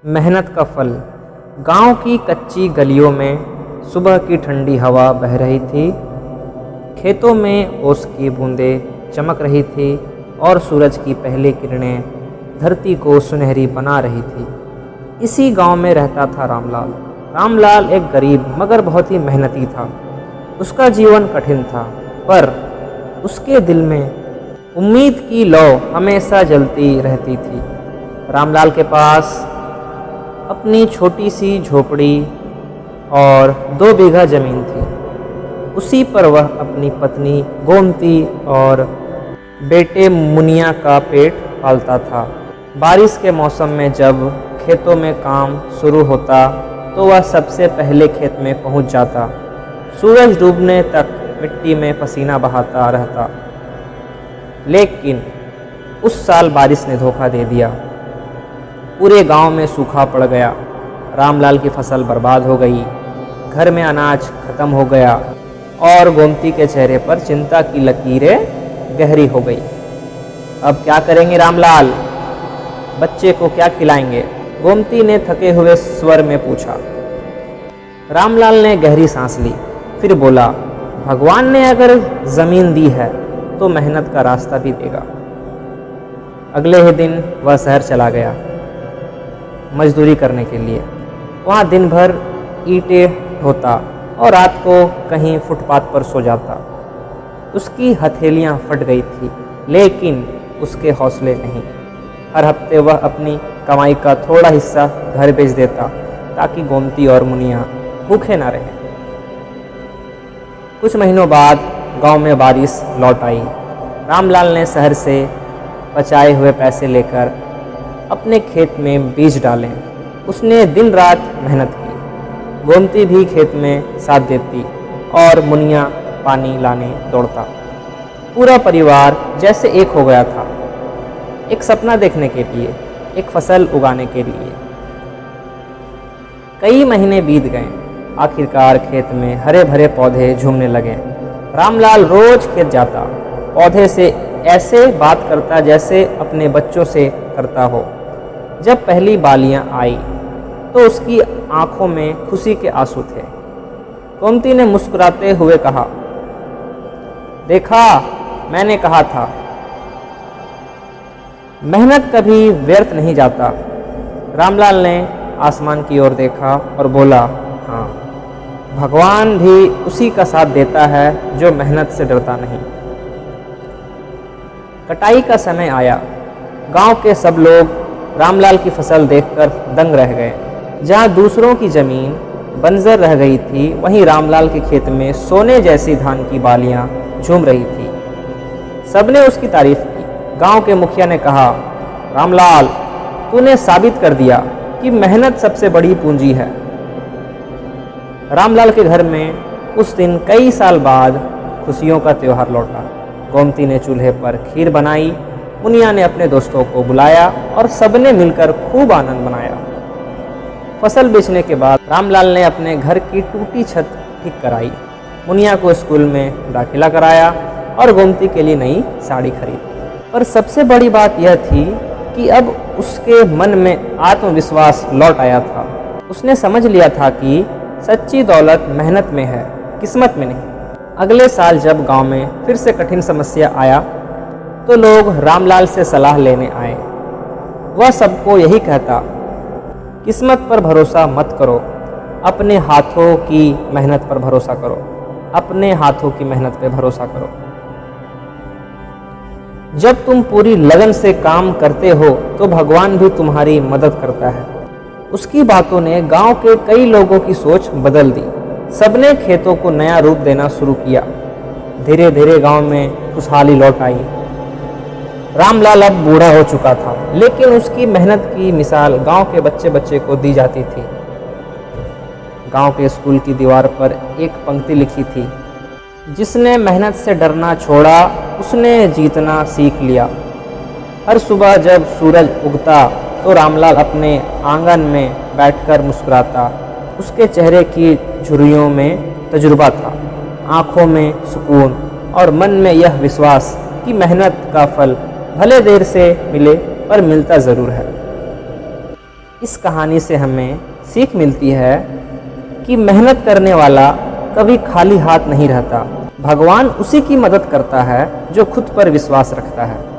मेहनत का फल। गांव की कच्ची गलियों में सुबह की ठंडी हवा बह रही थी। खेतों में ओस की बूंदें चमक रही थी और सूरज की पहली किरणें धरती को सुनहरी बना रही थी। इसी गांव में रहता था रामलाल। रामलाल एक गरीब मगर बहुत ही मेहनती था। उसका जीवन कठिन था, पर उसके दिल में उम्मीद की लौ हमेशा जलती रहती थी। रामलाल के पास अपनी छोटी सी झोपड़ी और 2 बीघा जमीन थी। उसी पर वह अपनी पत्नी गोमती और बेटे मुनिया का पेट पालता था। बारिश के मौसम में जब खेतों में काम शुरू होता तो वह सबसे पहले खेत में पहुंच जाता। सूरज डूबने तक मिट्टी में पसीना बहाता रहता। लेकिन उस साल बारिश ने धोखा दे दिया। पूरे गांव में सूखा पड़ गया। रामलाल की फसल बर्बाद हो गई, घर में अनाज खत्म हो गया और गोमती के चेहरे पर चिंता की लकीरें गहरी हो गई। अब क्या करेंगे रामलाल? बच्चे को क्या खिलाएंगे? गोमती ने थके हुए स्वर में पूछा। रामलाल ने गहरी सांस ली, फिर बोला, भगवान ने अगर जमीन दी है तो मेहनत का रास्ता भी देगा। अगले ही दिन वह शहर चला गया मजदूरी करने के लिए। वहाँ दिन भर ईंटें ढोता और रात को कहीं फुटपाथ पर सो जाता। उसकी हथेलियाँ फट गई थी, लेकिन उसके हौसले नहीं। हर हफ्ते वह अपनी कमाई का थोड़ा हिस्सा घर भेज देता ताकि गोमती और मुनिया भूखे ना रहें। कुछ महीनों बाद गांव में बारिश लौट आई। रामलाल ने शहर से बचाए हुए पैसे लेकर अपने खेत में बीज डाले। उसने दिन रात मेहनत की। गोमती भी खेत में साथ देती और मुनिया पानी लाने दौड़ता। पूरा परिवार जैसे एक हो गया था, एक सपना देखने के लिए, एक फसल उगाने के लिए। कई महीने बीत गए। आखिरकार खेत में हरे भरे पौधे झूमने लगे। रामलाल रोज खेत जाता, पौधे से ऐसे बात करता जैसे अपने बच्चों से करता हो। जब पहली बालियां आई तो उसकी आंखों में खुशी के आंसू थे। गोमती ने मुस्कुराते हुए कहा, देखा, मैंने कहा था, मेहनत कभी व्यर्थ नहीं जाता। रामलाल ने आसमान की ओर देखा और बोला, हाँ, भगवान भी उसी का साथ देता है जो मेहनत से डरता नहीं। कटाई का समय आया। गांव के सब लोग रामलाल की फसल देखकर दंग रह गए। जहां दूसरों की जमीन बंजर रह गई थी, वहीं रामलाल के खेत में सोने जैसी धान की बालियां झूम रही थी। सबने उसकी तारीफ की। गांव के मुखिया ने कहा, रामलाल, तूने साबित कर दिया कि मेहनत सबसे बड़ी पूंजी है। रामलाल के घर में उस दिन कई साल बाद खुशियों का त्योहार लौटा। गोमती ने चूल्हे पर खीर बनाई, मुनिया ने अपने दोस्तों को बुलाया और सबने मिलकर खूब आनंद मनाया। फसल बेचने के बाद रामलाल ने अपने घर की टूटी छत ठीक कराई, मुनिया को स्कूल में दाखिला कराया और गोमती के लिए नई साड़ी खरीदी। पर सबसे बड़ी बात यह थी कि अब उसके मन में आत्मविश्वास लौट आया था। उसने समझ लिया था कि सच्ची दौलत मेहनत में है, किस्मत में नहीं। अगले साल जब गांव में फिर से कठिन समस्या आया तो लोग रामलाल से सलाह लेने आए। वह सबको यही कहता, किस्मत पर भरोसा मत करो, अपने हाथों की मेहनत पर भरोसा करो, अपने हाथों की मेहनत पर भरोसा करो। जब तुम पूरी लगन से काम करते हो तो भगवान भी तुम्हारी मदद करता है। उसकी बातों ने गांव के कई लोगों की सोच बदल दी। सबने खेतों को नया रूप देना शुरू किया। धीरे धीरे गांव में खुशहाली लौट आई। रामलाल अब बूढ़ा हो चुका था, लेकिन उसकी मेहनत की मिसाल गांव के बच्चे बच्चे को दी जाती थी। गांव के स्कूल की दीवार पर एक पंक्ति लिखी थी, जिसने मेहनत से डरना छोड़ा उसने जीतना सीख लिया। हर सुबह जब सूरज उगता तो रामलाल अपने आंगन में बैठकर मुस्कुराता। उसके चेहरे की झुर्रियों में तजुर्बा था, आंखों में सुकून और मन में यह विश्वास कि मेहनत का फल भले देर से मिले पर मिलता ज़रूर है। इस कहानी से हमें सीख मिलती है कि मेहनत करने वाला कभी खाली हाथ नहीं रहता। भगवान उसी की मदद करता है जो खुद पर विश्वास रखता है।